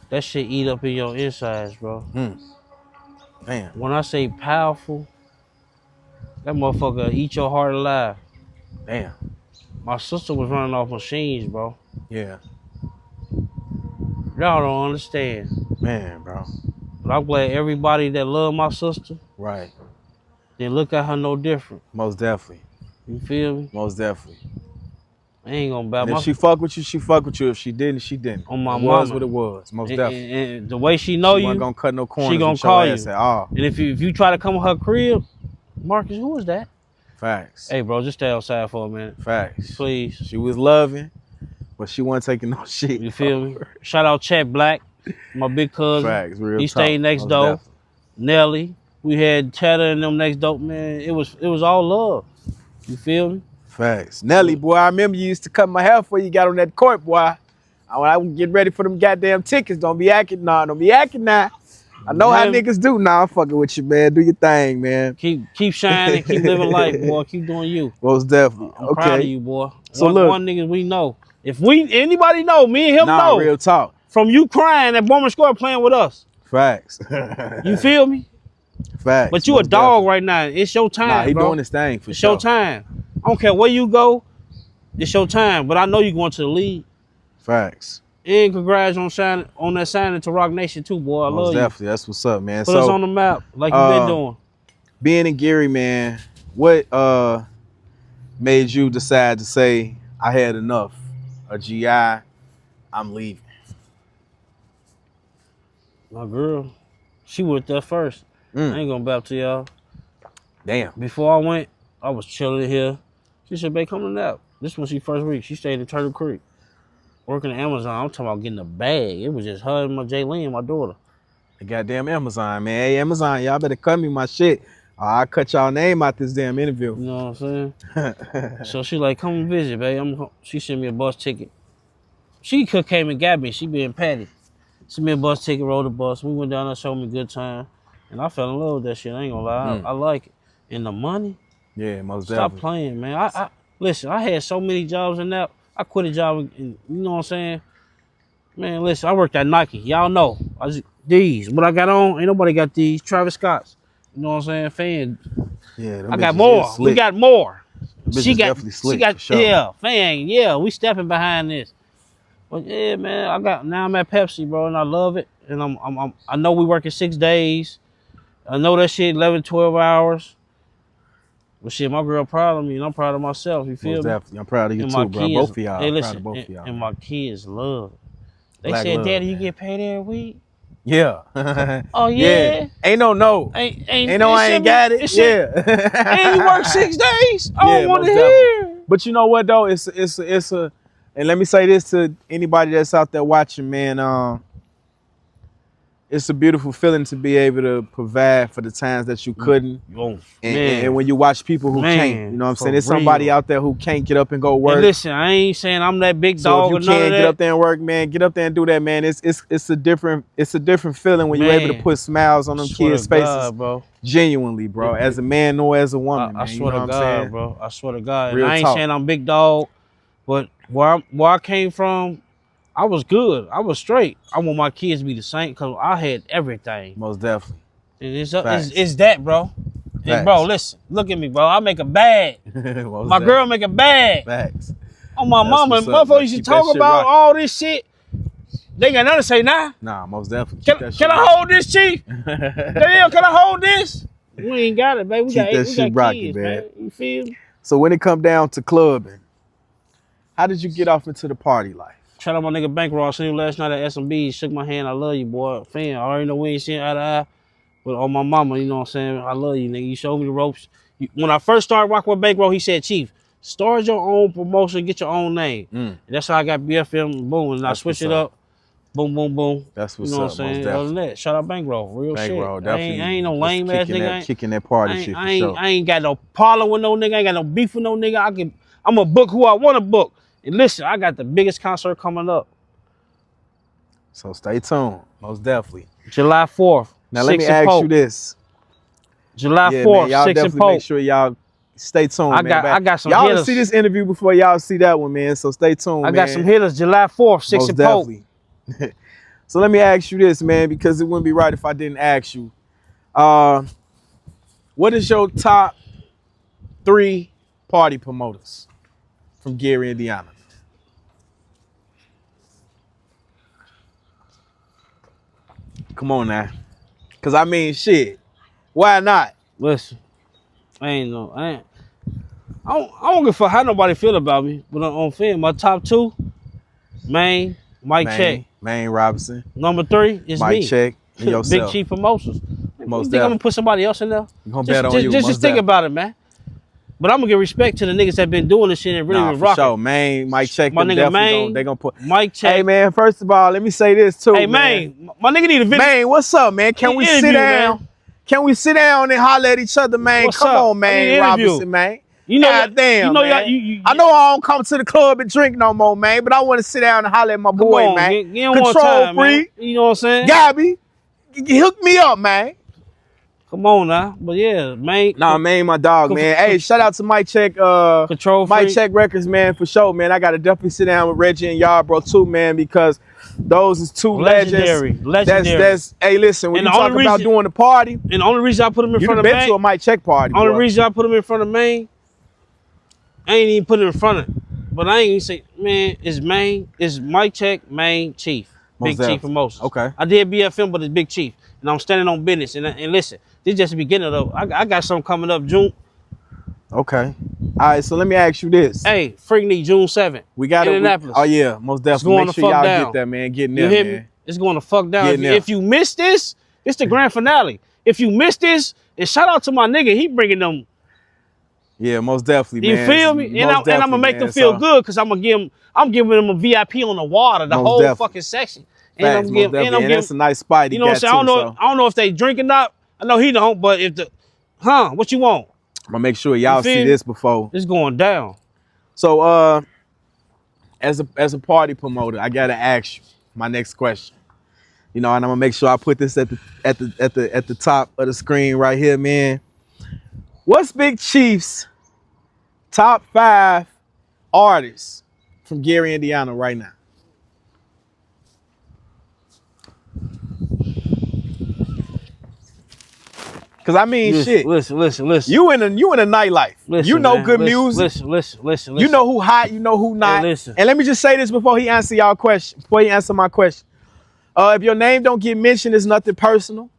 that shit eat up in your insides, bro. Man. When I say powerful, that motherfucker eat your heart alive. Damn. My sister was running off machines, bro. Yeah. Y'all don't understand. Man, bro. But I'm glad everybody that love my sister, Right. they look at her no different. Most definitely. You feel me? Most definitely. I ain't gonna bow And my if she fuck with you, she fuck with you. If she didn't, she didn't. on my It was mama. what it was. Most definitely. And the way she know She you, wasn't gonna cut no corners gonna with call your you. ass at all. and if you try to come to her crib, Marcus, who is that? Facts. Hey, bro, just stay outside for a minute, Facts. please. She was loving, but she wasn't taking no shit. You feel me? Shout out Chet Black, my big cousin. Facts. Real He talk. stayed next Most door. definitely. Nelly, we had Cheddar and them next door. Man, it was all love. You feel me? Facts. Nelly, boy, I remember you used to cut my hair before you got on that court, boy. When I would get ready for them goddamn tickets, don't be acting now. Don't be acting now. I know how Yeah. niggas do. Nah, I'm fucking with you, man. Do your thing, man. Keep shining, keep living life, boy. Keep doing you. Most definitely. I'm proud of you, boy. So one nigga we know. If anybody know, me and him Nah, know. real talk. From you crying at Bowman Square playing with us. Facts. You feel me? Facts. But you a most dog definitely. right now. It's your time, Nah, he bro. doing his thing for It's sure. your time. I don't care where you go. It's your time. But I know you going to the league. Facts. And congrats on that signing to Rock Nation too, boy. I Most love definitely. That's what's up, man. you. Put us on the map like you been doing. Being in Gary, man, what made you decide to say I had enough? A GI, I'm leaving. My girl, she went there first. I ain't gonna back to y'all. Damn. Before I went, I was chilling here. She said, babe, come to nap. This was her first week. She stayed in Turtle Creek. Working at Amazon. I'm talking about getting a bag. It was just her and my Jaylene, my daughter. The goddamn Amazon, man. Hey, Amazon, y'all better cut me my shit. I'll cut y'all name out this damn interview. You know what I'm saying? So she like, come and visit, babe. She sent me a bus ticket. She came and got me. She being Patty. Sent me a bus ticket, rode the bus. We went down there, showed me a good time. And I fell in love with that shit. I ain't gonna lie. I like it. And the money? Yeah, most Stop definitely. playing, man. Listen, I had so many jobs in that. I quit a job, and you know what I'm saying? Man, listen, I worked at Nike. Y'all know. These. What I got on, ain't nobody got these. Travis Scott's. You know what I'm saying? Fan. Yeah, them I got bitches more. is slick. We got more. Them She bitches got, definitely slick, she got, for sure. yeah, fan, yeah. We stepping behind this. But yeah, man, now I'm at Pepsi, bro, and I love it. And I know we working 6 days. I know that shit 11, 12 hours. But shit, my girl proud of me, and I'm proud of myself. You feel Most me? definitely. I'm proud of you And too, my bro. kids, Both of y'all. hey, I'm listen, proud of both of y'all. and my kids love it. They Black said, love, Daddy, you man. get paid every week? Yeah. Oh, yeah? Ain't no. Ain't no I ain't got it. Yeah. And you work 6 days? I Yeah, don't want to most hear. But you know what though? It's a and let me say this to anybody that's out there watching, man. It's a beautiful feeling to be able to provide for the times that you couldn't. Oh, And when you watch people who can't, you know what I'm for saying? There's somebody real. out there who can't get up and go work. And listen, I ain't saying I'm that big So dog if or you none of can't that. get up there and work, man, get up there and do that, man. It's a different feeling when you're able to Man. put smiles on them Swear kids' to faces. God, bro. Genuinely, bro. As a man nor as a woman, I man. swear You know to what God, I'm saying? bro. I swear to God. Real And I ain't talk. saying I'm big dog, but where I came from, I was good. I was straight. I want my kids to be the same because I had everything. Most definitely. And Facts. it's that, bro. And bro, listen, look at me, bro. I make a bag. Most My girl make a bag. Facts. On my That's mama, what's up, man. motherfuckers used to Keep that talk shit about rocking. all this shit. They got nothing to say now. Nah, most definitely. Keep that shit Can I rocking. hold this, Chief? Damn, can I hold this? We ain't got it, baby. We Keep got that we shit got rocking, kids, man. You feel me? So when it come down to clubbing, how did you get off into the party life? Shout out my nigga Bankroll. I seen him last night at SMB. Shook my hand. I love you, boy. Fan, I already know we ain't seen eye to eye. But on my mama, you know what I'm saying? I love you, nigga. You showed me the ropes. When I first started rocking with Bankroll, he said, Chief, start your own promotion, get your own name. And that's how I got BFM, boom. And I That's switched what's it up. Boom, boom, boom. That's what's You know up, what I'm saying? most Other than definitely. that, shout out Bankroll. Real Bankroll, shit. I definitely. ain't no just lame ass nigga. Kicking that party shit for sure. I ain't got no problem with no nigga. I ain't got no beef with no nigga. I'm gonna book who I want to book. And listen, I got the biggest concert coming up. So stay tuned, most definitely. July 4th. Now let me ask you this. July Yeah, 4th, man, y'all 6 and definitely make Pope. sure y'all Stay tuned, I man. got some y'all hitters. see this interview before y'all see that one, man. So stay tuned, I man. got some hitters. July 4th, 6 Most and Pope. definitely. So let me ask you this, man, because it wouldn't be right if I didn't ask you. What is your top 3 party promoters from Gary, Indiana? Come on now. Cause I mean shit. Why not? Listen, I don't give a fuck how nobody feel about me, but on film, my top 2, Maine, Mike Check. Maine Robinson. Number 3 is Mike me. Check and yourself. Big Chief Promotions. Most You think I'm gonna put somebody else in there? You gonna bet on you. Just think about it, man. But I'm gonna give respect to the niggas that been doing this shit and really been for rocking. sure. Maine, Mike Check, My nigga Maine, they gonna put Mike Check. Hey man, first of all, let me say this too. Hey man, my nigga need a video. Man, what's up, man? Can we sit down? Man. Can we sit down and holler at each other, man? What's Come up? on, man, Robinson, man. You know, God damn, you know, man. I know I don't come to the club and drink no more, man, but I want to sit down and holler at my boy, on, man. get Control time, Freak. Man. You know what I'm saying? Gabby, hook me up, man. Come on now. But yeah, man. Nah, man, my dog, man. Hey, shout out to Mike Check, Control Freak. Mike Check Records, man, for sure, man. I gotta definitely sit down with Reggie and Yarbrough too, man, because those is 2 legends. Legendary. That's hey, listen, when you talk about doing the party, and the only reason I put him in front of Maine, Maine, to a Mike Check party. Only reason I put him in front of Maine, I ain't even put him in front of. But I ain't even say, man, it's Maine, it's Mike Check, Maine, Chief, Big Chief Promotions. Okay. I did BFM, but it's Big Chief, and I'm standing on business. And listen, this is just the beginning though. I got something coming up June. Okay. All right, so let me ask you this. Hey, Freaknik, June 7th. We got Indianapolis. Oh yeah, most definitely. Make sure y'all get that, man. Get in there, you hear man. me? It's going to fuck down. If you miss this, it's the grand finale. If you miss this, and shout out to my nigga, he bringing them. Yeah, most definitely, man. You feel me? And I'm gonna make them feel good because I'm giving them a VIP on the water, the whole fucking section. And I'm giving, that's a nice spot. You know what I'm saying? I don't know if they drink or not. I know he don't, but if what you want? I'm gonna make sure y'all see this before. It's going down. So as a party promoter, I gotta ask you my next question. You know, and I'm gonna make sure I put this at the top of the screen right here, man. What's Big Chief's top 5 artists from Gary, Indiana right now? Cause I mean, Listen. You in a nightlife. Listen, you know man, good music. Listen. You know who hot. You know who not. Hey, listen. And let me just say this before he answer y'all question. Before he answer my question, if your name don't get mentioned, it's nothing personal.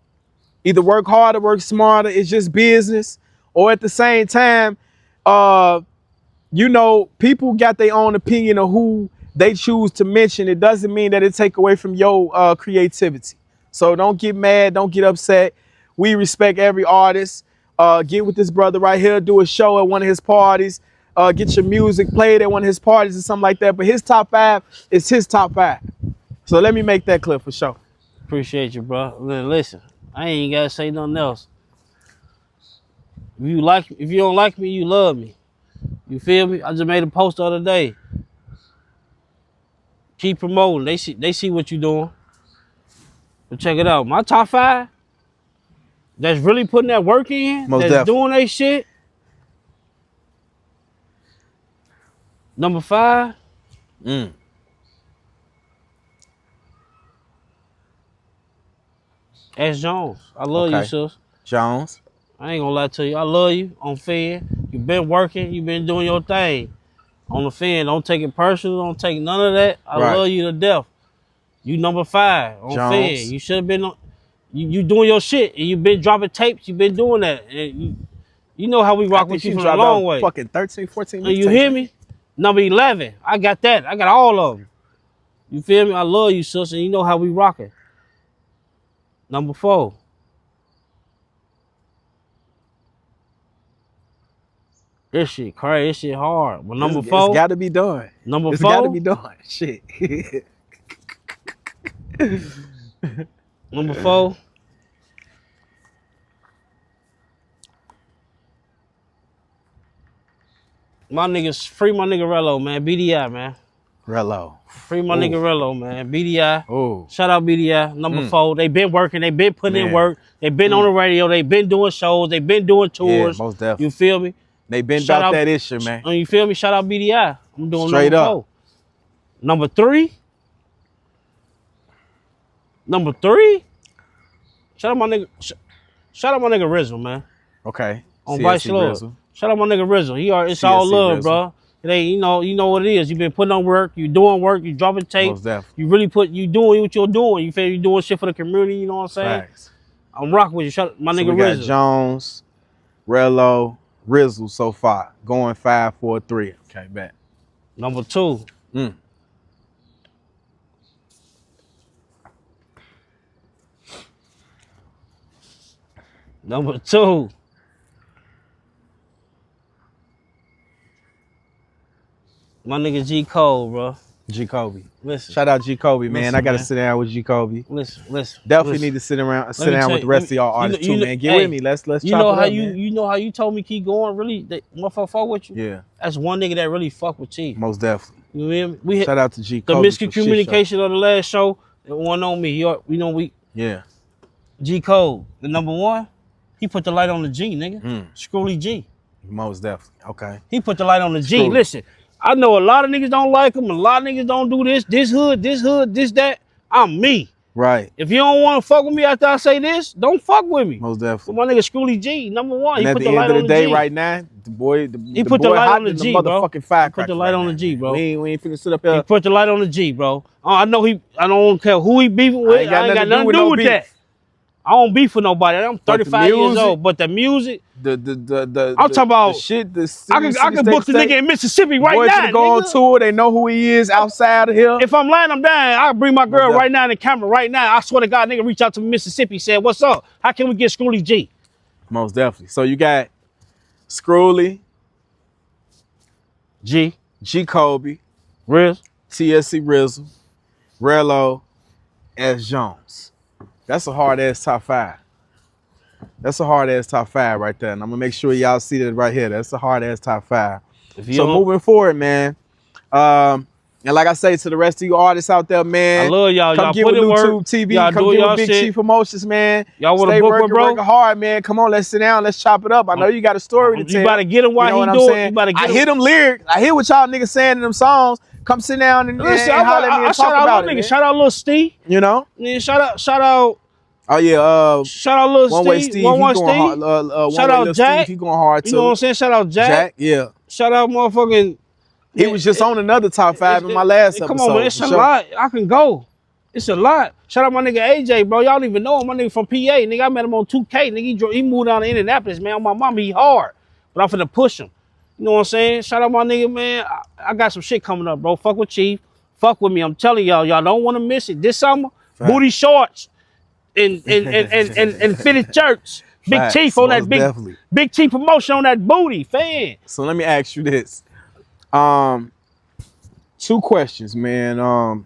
Either work harder, work smarter. It's just business. Or at the same time, you know, people got their own opinion of who they choose to mention. It doesn't mean that it take away from your creativity. So don't get mad. Don't get upset. We respect every artist. Get with this brother right here. Do a show at one of his parties. Get your music played at one of his parties or something like that. But his top 5 is his top 5. So let me make that clear for sure. Appreciate you, bro. Listen, I ain't gotta say nothing else. If you don't like me, you love me. You feel me? I just made a post the other day. Keep promoting. They see what you doing. But check it out. My top 5 that's really putting that work in, doing their shit. Number 5. S. Jones. I love you, sis. Jones. I ain't gonna lie to you. I love you on fan. You been working. You been doing your thing. On the fan, don't take it personal. Don't take none of that. I love you to death. You number 5 on Jones. fan. You should have been on. You doing your shit. And you been dropping tapes. You been doing that. And you know how we rock with you from a long way. Fucking 13, 14 minutes. And you hear me? Number 11. I got that. I got all of them. You feel me? I love you, sis. And you know how we rocking. Number 4. This shit crazy. This shit hard. But number 4. It's got to be done. Number 4. It's got to be done. Shit. Number 4. My niggas, free my nigga Rello, man. BDI, man. Rello. Free my nigga Rello, man. BDI. Oh. Shout out BDI. Number 4. They been working. They been putting in work. They been on the radio. They been doing shows. They been doing tours. Yeah, most definitely. You feel me? They been Shout about out- that issue, man. You feel me? Shout out BDI. I'm doing Straight number up. 4. Number 3. Number 3. Shout out my nigga. Shout out my nigga Rizzle, man. Okay. On CSC Vice Lord. Rizzle. Shout out my nigga Rizzle. It's CSC all love, Rizzle. bro. It ain't, you know what it is. You been putting on work. You doing work. You dropping tape. Most definitely. You really you doing what you're doing. You feel you doing shit for the community. You know what I'm saying? Facts. I'm rocking with you. Shout out my So nigga we got Rizzle. Jones, Rello, Rizzle so far. Going 5, 4, 3. Okay, bet. Number 2. Number 2. My nigga G Cole, bro. G Kobe. Listen. Shout out G Kobe, man. Listen, I gotta man. sit down with G Kobe. Listen. Definitely listen. need to sit me down tell with the you- rest of y'all artists you too, know- man. Get hey, with me. Let's chop You know it how up, you man. you know how you told me keep going. Really, that motherfucker fuck with you. Yeah, That's one nigga that really fuck with Chief. most definitely. You hear me? We had Shout out to G the Kobe. for shit show. miscommunication of the last show. It wasn't on me. We Yeah. G Code, the number 1. He put the light on the G, nigga. Mm, Scrooly G. most definitely. Okay. He put the light on the G. Scrooly. Listen, I know a lot of niggas don't like him. A lot of niggas don't do this hood, this, that. I'm me. Right. If you don't want to fuck with me after I say this, don't fuck with me. Most So definitely. my nigga Scrooly G, number 1. And He at put the the light end of on the the day, G. right now, the boy put the boy light hot on the than G, bro. motherfucking firecracker. Put the light on the right G, now. bro. We ain't finna sit up He here. put the light on the G, bro. I know I don't care who he beefing with. I ain't got nothing to do with beef. that. I don't beef with nobody. I'm But the 35 years music- old, but the music, I'm talking about- the shit. I can book the nigga in Mississippi right Boys now. finna go on nigga. tour. They know who he is outside of here. If I'm lying, I'm dying. I can bring my girl Most right now in the camera right now. I swear to God, nigga, reach out to Mississippi, said, "What's up? How can we get Scrooly G?" Most definitely. So you got Scrooly, G, G Kobe, Riz. TSC Rizzle, Rello, S Jones. That's a hard ass top 5. That's a hard ass top 5 right there. And I'm gonna make sure y'all see that right here. That's a hard ass top 5. If you So don't- moving forward, man. And like I say to the rest of you artists out there, man, I love y'all. come Y'all get put with in work. YouTube TV. Y'all Come doing get y'all with Big shit. Chief Promotions, man. Y'all want to Stay book working, with bro? working hard, man. Come on, let's sit down. Let's chop it up. I know you got a story to tell. You better get him while You know he what I'm do it. saying? You better get I him. hear them lyrics. I hear what y'all niggas saying in them songs. Come sit down and, Listen, and holler at me I and shout talk out about little it, nigga. man. Shout out Lil Steve. You know? Yeah, shout out Oh yeah. Lil One way Steve. Steve. One he going hard. Steve. One Shout way out Lil Jack. Steve. He going hard too. You know what I'm saying? Shout out Jack. Yeah. Shout out motherfucking. He was just on another top 5 in my last episode. Come on, man. It's for a sure. lot. I can go. It's a lot. Shout out my nigga AJ, bro. Y'all don't even know him. My nigga from PA. Nigga, I met him on 2K. Nigga, he moved down to Indianapolis, man. On my mama, he hard. But I'm finna push him. You know what I'm saying? Shout out my nigga, man. I got some shit coming up, bro. Fuck with Chief. Fuck with me. I'm telling y'all don't want to miss it. This summer, Fact. booty shorts and fitted shirts. Big Facts, Chief on that most big definitely. Big Chief promotion on that booty, fan. So let me ask you this. 2 questions, man.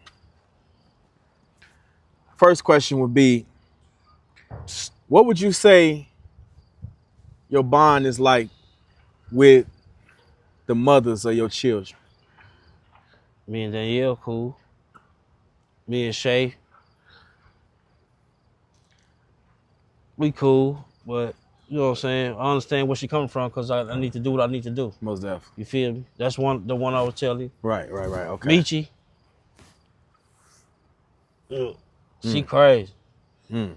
First question would be, what would you say your bond is like with the mothers of your children? Me and Danielle, cool. Me and Shay, we cool, but you know what I'm saying? I understand where she coming from because I need to do what I need to do. Most definitely. You feel me? That's the one I was telling you. Right. Okay. Michi. She crazy. Mm.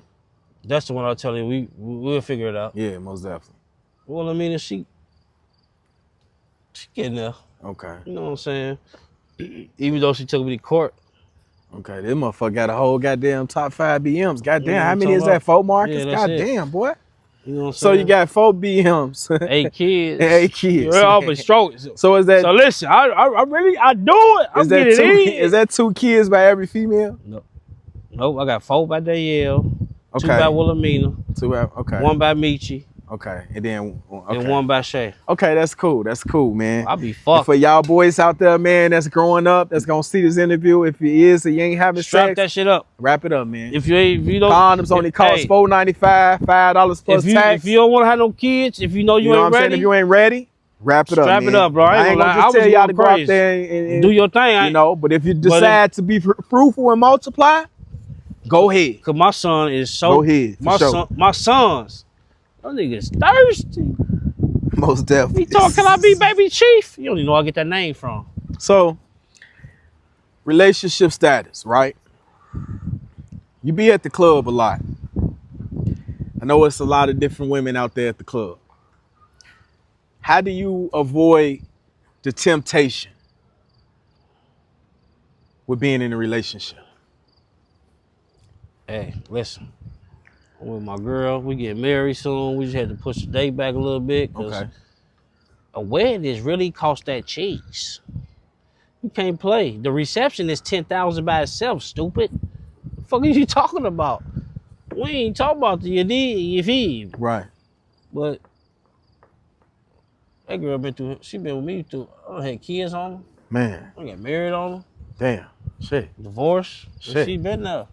That's the one I'll tell you. We'll figure it out. Yeah, most definitely. Well, I mean, she getting there. Okay. You know what I'm saying? Even though she took me to court. Okay. This motherfucker got a whole goddamn top 5 BMs. Goddamn. Yeah, How I'm many is talking that? 4 Marcus? Yeah, that's it. Goddamn, boy. You know what I'm So saying? you got 4 BMs. 8 kids. 8 kids. We're all but stroke. So is that So listen, I really do it. I'm is that getting 2 in. is that 2 kids by every female? Nope, I got 4 by Danielle, 2 Okay. by Wilhelmina, 2 okay. 1 by Michi, Okay. And then okay. and 1 by Shay. Okay, that's cool. That's cool, man. I be And fucked. for y'all boys out there, man, that's growing up, that's gonna see this interview. If you is or you ain't having Strap sex, that shit up. wrap it up, man. If you don't Condoms only cost hey, $4.95, $5 plus tax. if you don't want to have no kids, if you know you know what ain't I'm saying? ready, If you ain't ready, wrap it up. Strap it man. up, bro. I ain't gonna gonna lie, just I tell was y'all to going go out crazy. there and do your thing. you know. But if you decide to be fruitful and multiply, go ahead. Cause my son is so. Go ahead. For My sure. son, my sons, those niggas thirsty. Most definitely. He talking, can I be Baby Chief? You don't even know where I get that name from. So, relationship status, right? You be at the club a lot. I know it's a lot of different women out there at the club. How do you avoid the temptation with being in a relationship? Hey, listen. I'm with my girl. We get married soon. We just had to push the date back a little bit. Okay. A wedding is really cost that cheese. You can't play. The reception is $10,000 by itself, stupid. The fuck are you talking about? We ain't talking about the you feed. Right. But that girl she been with me through, I had kids on her. Man. I got married on her. Damn. Shit. Divorced. Shit. She been there.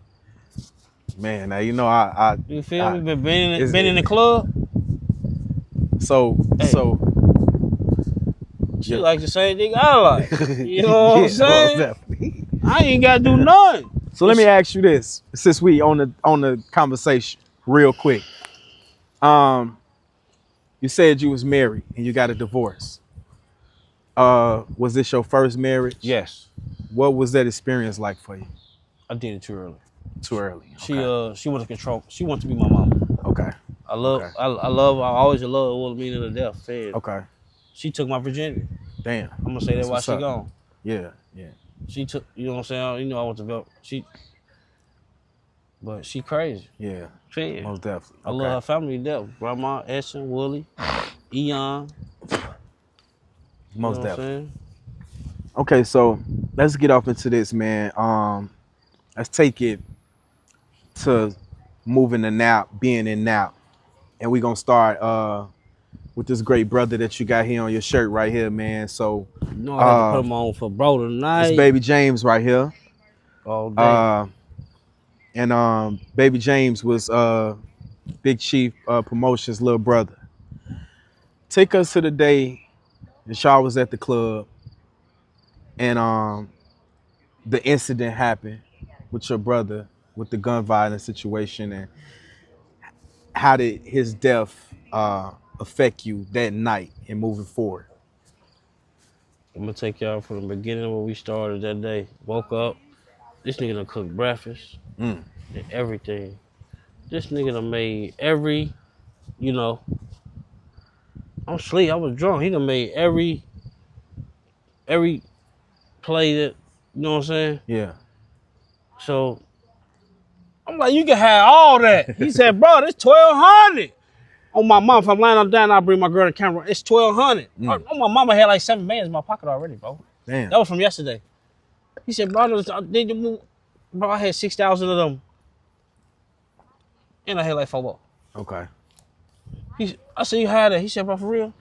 Man, now you know I You feel me? Been in the club. So Hey. so She like the same thing I like. You know what I'm saying? Definitely. I ain't gotta do nothing. So let me ask you this, since we on the conversation, real quick. You said you was married and you got a divorce. Was this your first marriage? Yes. What was that experience like for you? I did it too early. Too early. Okay. She wanted to control. She wanted to be my mama. Okay. I always love Wilhelmina to death. Fed. Okay. She took my virginity. Damn. I'm gonna say that while what's she up. gone. Yeah. Yeah. She took, you know what I'm saying? You know I want to go. But she crazy. Yeah. Fed. Most definitely. I love her family to death. Grandma, Eshin, Willie, Eon. Most you know definitely. Okay, so let's get off into this, man. Let's take it to moving to now, being in now. And we're gonna start with this great brother that you got here on your shirt right here, man. So You know I had to put him on for bro tonight. it's Baby James right here. All day. And Baby James was Big Chief Promotions' little brother. Take us to the day that y'all was at the club and the incident happened with your brother with the gun violence situation, and how did his death affect you that night and moving forward? I'm gonna take y'all from the beginning where we started that day. Woke up, this nigga done cooked breakfast and everything. This nigga done made every, you know, I'm asleep, I was drunk. He done made every play that, you know what I'm saying? Yeah. So I'm like, you can have all that. He said, bro, this 1,200. On my mom, if I'm lying on down, I'll bring my girl the camera. It's 1,200. On my mama had like 7 bands in my pocket already, bro. Damn. That was from yesterday. He said, bro, I had 6,000 of them. And I had like 4 more. Okay. I said, you had that. He said, bro, for real?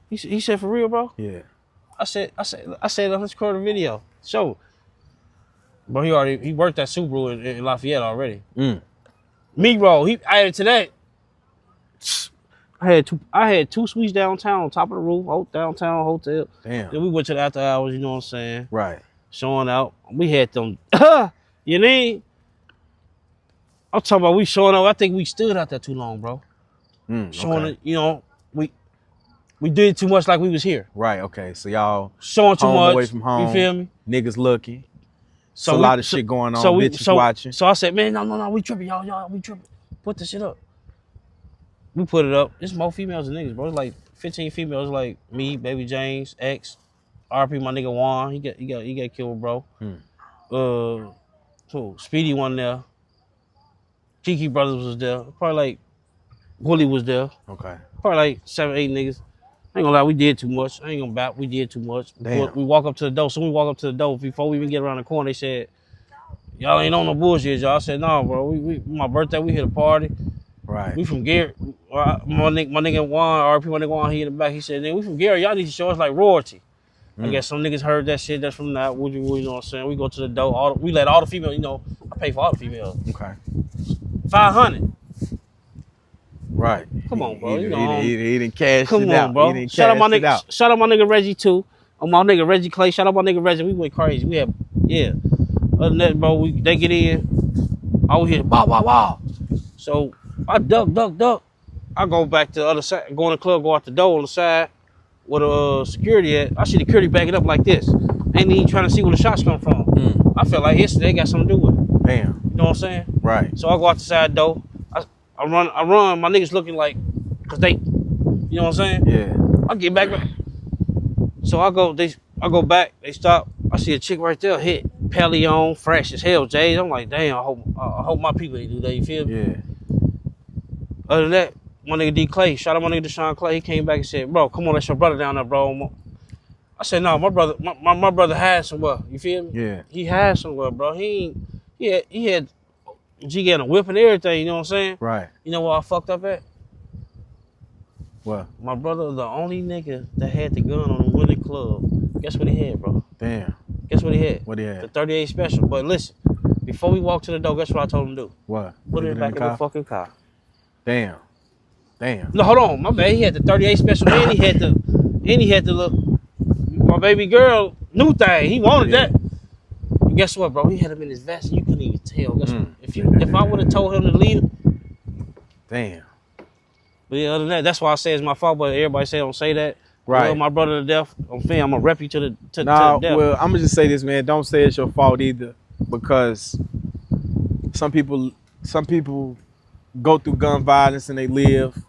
He said, for real, bro? Yeah. I said, let's record a video. So, bro, he worked at Subaru in Lafayette already. Me, bro, I added to that. I had 2 suites downtown on top of the roof, downtown hotel. Damn. Then we went to the after hours, you know what I'm saying? Right. Showing out. We had them, you need? I'm talking about we showing up. I think we stood out there too long, bro. Showing it, you know, we did too much like we was here. Right, okay. So y'all showing too much. Away from home. You feel me? Niggas looking. So a lot of shit going on, bitches watching. So I said, man, no, we tripping, y'all, we tripping. Put this shit up. We put it up. There's more females than niggas, bro. It's like 15 females, like me, Baby James, X, RP, my nigga Juan. He got killed, bro. So Speedy wasn't there. Kiki Brothers was there. Probably like Willie was there. Okay. Probably like 7, 8 niggas. I ain't gonna lie, we did too much. I ain't gonna back, we did too much. Damn. We walk up to the door. So we walk up to the door, before we even get around the corner, they said, y'all ain't on no bullshit, y'all. I said, no, bro. We my birthday, we hit a party. Right. We from Gary. My nigga Juan, RP, my nigga Juan, he in the back. He said, nigga, we from Gary. Y'all need to show us like royalty. I guess some niggas heard that shit. That's from that. You know what I'm saying? We go to the door. We let all the females, you know, I pay for all the females. Okay. 500. Right. Come on, bro. He didn't cash it out. Come on, bro. Shout out my nigga Reggie too. On my nigga Reggie Clay. Shout out my nigga Reggie. We went crazy. We had, yeah. Other than that, bro, they get in. I was here, wow. So I duck. I go back to the other side, go in the club, go out the door on the side where the security at. I see the security backing up like this. Ain't even trying to see where the shots come from. I feel like yesterday got something to do with it. Damn. You know what I'm saying? Right. So I go out the side door. I run. My niggas looking like, cause they, you know what I'm saying? Yeah. I get back. So I go back. They stop. I see a chick right there hit. Pelly on, fresh as hell, Jay. I'm like, damn. I hope my people ain't do that. You feel me? Yeah. Other than that, my nigga D Clay, shout out my nigga Deshaun Clay. He came back and said, bro, come on, that's your brother down there, bro. I said, no, my brother had somewhere. You feel me? Yeah. He had somewhere, bro. He had G got a whip and everything. You know what I'm saying? Right. You know where I fucked up at? What? My brother, the only nigga that had the gun on the winning club. Guess what he had, bro? Damn. Guess what he had? What he had? The 38 special. But listen, before we walked to the door, guess what I told him to do? What? Put it back in the fucking car. Damn. No, hold on, my bad. He had the 38 special, and he had the look. My baby girl new thing. He wanted that. And guess what, bro? He had him in his vest. And you couldn't even tell. Guess what? If I would have told him to leave, damn. But yeah, other than that, that's why I say it's my fault. But everybody say don't say that. Right. Love my brother to death. I'm gonna rep you to the death. Well, I'm gonna just say this, man. Don't say it's your fault either, because some people go through gun violence and they live.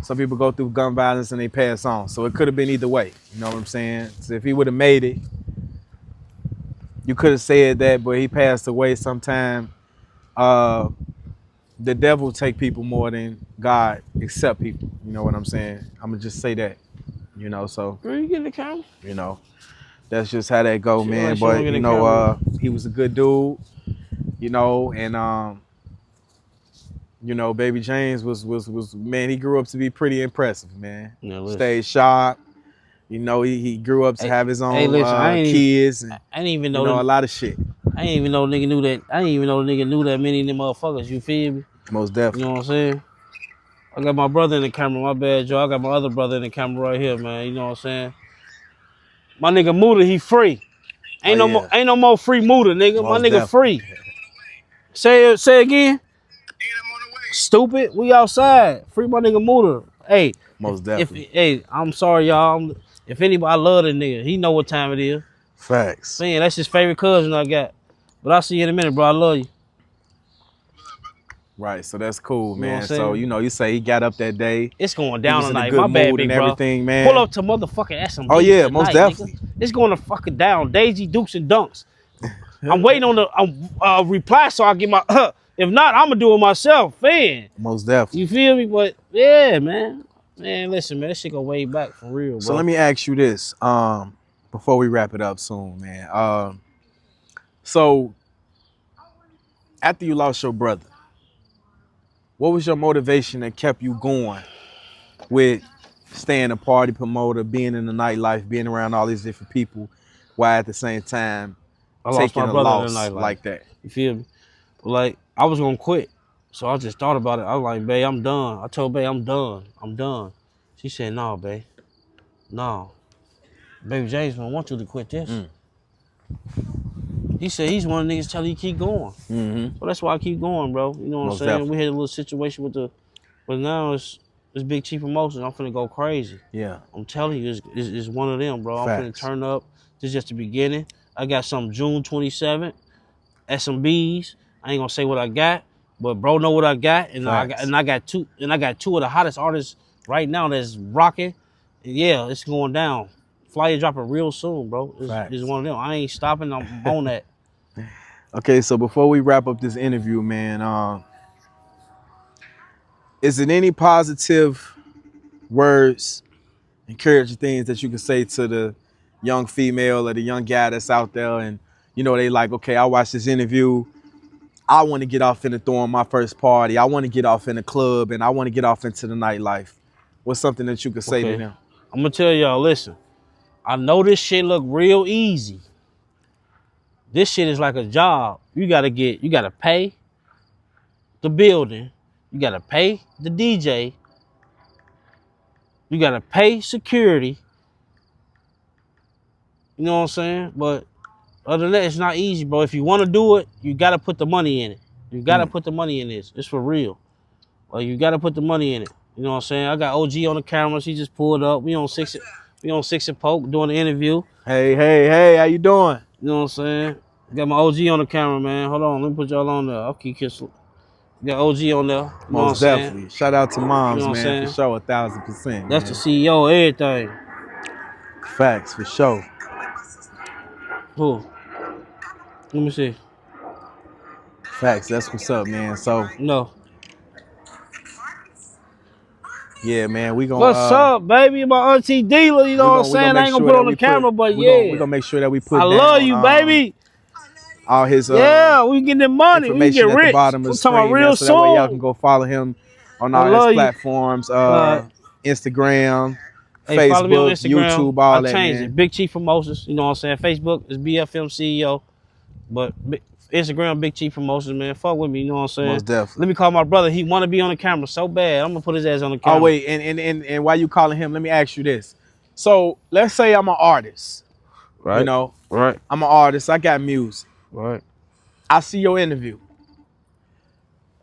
Some people go through gun violence and they pass on. So it could have been either way. You know what I'm saying? So if he would have made it, you could have said that, but he passed away sometime. The devil take people more than God accept people. You know what I'm saying? I'm gonna just say that. You know, so Where you getting the camera? you know, that's just how that go, man. Like But you know, he was a good dude. You know, and you know, Baby James was man. He grew up to be pretty impressive, man. Yeah, Stayed sharp. You know, he grew up to have his own kids and I didn't even know, a lot of shit. I didn't even know the nigga knew that. I didn't even know the nigga knew that many of them motherfuckers. You feel me? Most definitely. You know what I'm saying? I got my brother in the camera. My bad, Joe. I got my other brother in the camera right here, man. You know what I'm saying? My nigga Muda, he free. Ain't no more free Muda, nigga. Most my nigga definitely. free. Say again. Stupid. We outside. Free my nigga Muda. Hey. Most definitely. Hey, I'm sorry, y'all. If anybody, I love the nigga. He know what time it is. Facts. Man, that's his favorite cousin I got. But I'll see you in a minute, bro. I love you. Right, so that's cool, You know what man. I'm So saying? you know, you say he got up that day. It's going He down was in a tonight. good My bad, mood big and bro. everything, man. Pull up to motherfucking SMB. Oh yeah, tonight, most definitely. Nigga. It's going to fucking down. Daisy, Dukes, and Dunks. I'm waiting on the reply so I get my. If not, I'm gonna do it myself, fan. Most definitely. You feel me? But yeah, man. Man, listen, man. That shit go way back for real, bro. So let me ask you this, before we wrap it up soon, man. So after you lost your brother, what was your motivation that kept you going with staying a party promoter, being in the nightlife, being around all these different people, while at the same time I lost taking my a brother loss in the nightlife. like that? You feel me? But like, I was gonna quit. So I just thought about it. I was like, babe, I'm done. I told babe, I'm done. I'm done. She said, no, babe. No. Baby James don't want you to quit this. He said he's one of the niggas tell you keep going. Mm-hmm. So that's why I keep going, bro. You know what Most I'm saying? definitely. We had a little situation with but now it's Big Chief Promotions. I'm finna go crazy. Yeah. I'm telling you, it's one of them, bro. I'm finna Facts. turn up. This is just the beginning. I got some June 27th at some B's. I ain't gonna say what I got, but bro know what I got, and I got two of the hottest artists right now that's rocking. And yeah, it's going down. Flyer dropping real soon, bro. It's one of them. I ain't stopping. I'm on that. Okay, so before we wrap up this interview, man, is it any positive words, encouraging things that you can say to the young female or the young guy that's out there and, you know, they like, okay, I watched this interview. I want to get off into throwing my first party. I want to get off in the club and I want to get off into the nightlife. What's something that you could say to them? I'm going to tell y'all, listen, I know this shit look real easy. This shit is like a job. You got to pay the building. You got to pay the DJ. You got to pay security. You know what I'm saying? But other than that, it's not easy, bro. If you want to do it, you got to put the money in it. You got to put the money in this. It's for real. Like, you got to put the money in it. You know what I'm saying? I got OG on the camera. She just pulled up. We on six and Poke doing the interview. Hey, how you doing? You know what I'm saying? Got my OG on the camera, man. Hold on, let me put y'all on there. I'll keep kissing. Got OG on there. You know what I'm Most saying? definitely. Shout out to moms, You know what I'm man, for saying? sure, 1,000%. That's man. the CEO of everything. Facts, for sure. Who? Let me see. Facts, that's what's up, man. So, No. yeah, man, we gonna What's up, baby? My auntie dealer, you know what I'm we gonna saying? I make ain't gonna sure put that on the we camera, put, but we yeah. gonna make sure that we put I down love you, baby. all his Yeah, we getting the money. We get information at the rich. bottom of I'm the talking about screen, man, real so that way y'all can soon. go follow him on I all his love you. platforms, Instagram, Hey, follow me on Facebook, Instagram. YouTube, all I that, changed man. it. Big Chief Promotions. You know what I'm saying? Facebook is BFM CEO. But Instagram, Big Chief Promotions, man. Fuck with me, you know what I'm saying? Most definitely. Let me call my brother. He want to be on the camera so bad. I'm going to put his ass on the Oh camera. wait, and why you calling him? Let me ask you this. So let's say I'm an artist. Right. You know, Right. I'm an artist. I got music. Right. I see your interview.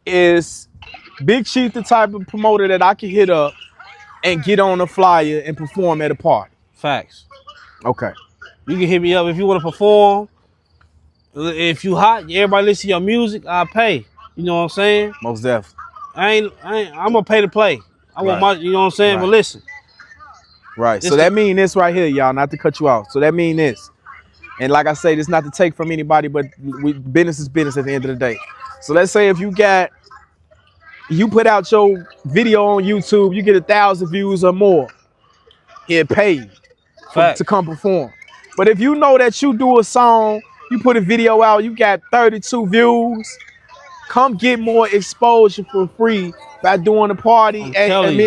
Is Big Chief the type of promoter that I can hit up and get on a flyer and perform at a party? Facts. Okay. You can hit me up if you want to perform. If you hot, everybody listen to your music, I'll pay. You know what I'm saying? Most definitely. I'm gonna pay to play. I want my, you know what I'm saying? Right. But listen. Right. So that mean this right here, y'all, not to cut you off. So that mean this. And like I say, this not to take from anybody, but business is business at the end of the day. So let's say if you put out your video on YouTube, you get 1,000 views or more, it paid to come perform. But if you know that you do a song, you put a video out, you got 32 views, come get more exposure for free by doing a party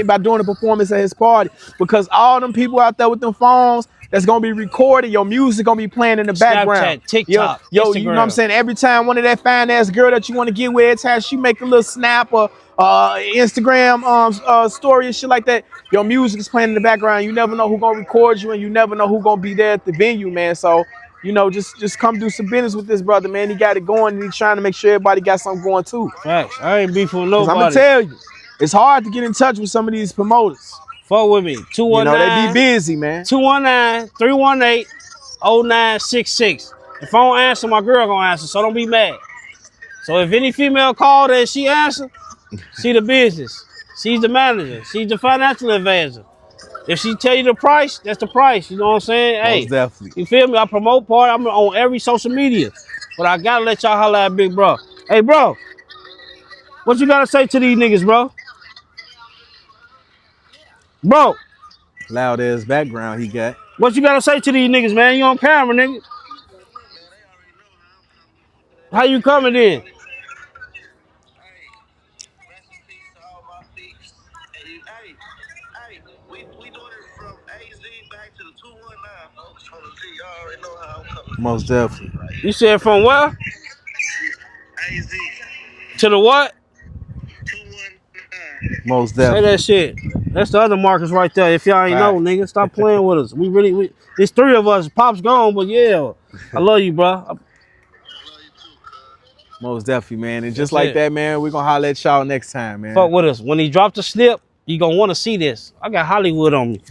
by doing a performance at his party. Because all them people out there with them phones that's gonna be recording, your music gonna be playing in the background. Snapchat, TikTok, Instagram. Instagram. You know what I'm saying? Every time one of that fine ass girl that you want to get with, every time she make a little snap or Instagram story and shit like that, your music is playing in the background. You never know who gonna record you, and you never know who gonna be there at the venue, man. So, you know, just come do some business with this brother, man. He got it going, and he's trying to make sure everybody got something going too. Facts. I ain't beefing with nobody. I'm gonna tell you, it's hard to get in touch with some of these promoters. Fuck with me. 219. You know, they be busy, man. 219-318-0966. If I don't answer, my girl gonna answer, so don't be mad. So if any female called and she answer, she the business. She's the manager. She's the financial advisor. If she tell you the price, that's the price. You know what I'm saying? Hey, most definitely. You feel me? I promote party. I'm on every social media. But I gotta let y'all holler at Big Bro. Hey, bro. What you gotta say to these niggas, bro? Bro. Loud ass background he got. What you gotta say to these niggas, man? You on camera, nigga. How you coming in? Most definitely. You said from where? AZ. To the what? 219. Most definitely. Say that shit. That's the other markers right there. If y'all ain't know, nigga, stop playing with us. There's 3 of us. Pop's gone, but yeah. I love you, bro. Most definitely, man. And just like that, man, we're gonna holler at y'all next time, man. Fuck with us. When he dropped the snip, you gonna wanna see this. I got Hollywood on me.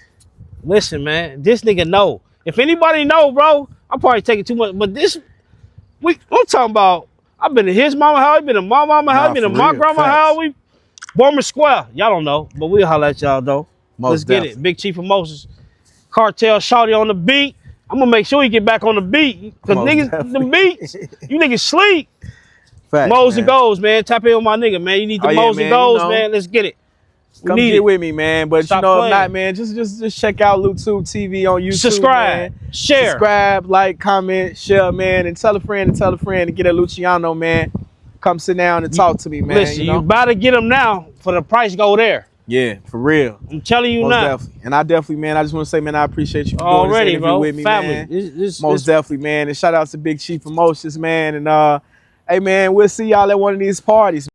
Listen, man, this nigga know. If anybody know, bro, I'm probably taking too much. But I'm talking about, I've been to his mama house, been to my mama house, been to my grandma's house. We Borman Square. Y'all don't know, but we'll holler at y'all though. Let's get it. Big Chief Promotions. Cartel Shawty on the beat. I'm gonna make sure he get back on the beat. Cause niggas, the beats, you niggas sleep. Facts, Mo's and goals, man. Tap in with my nigga, man. You need the Mo's and goals, man. Let's get it. Come get with me, man. But Stop you know, playing. if not, man, just check out LuTube TV on YouTube. Subscribe, man. share. Subscribe, like, comment, share, man. And tell a friend and get a Luciano, man. Come sit down and talk to me, man. Listen, you about to get them now for the price go there. Yeah, for real. I'm telling you now. Definitely. And I definitely, man, I just want to say, man, I appreciate you for doing this interview bro. with me, Family. man. Most definitely, man. And shout out to Big Chief Promotions, man. And hey, man, we'll see y'all at one of these parties.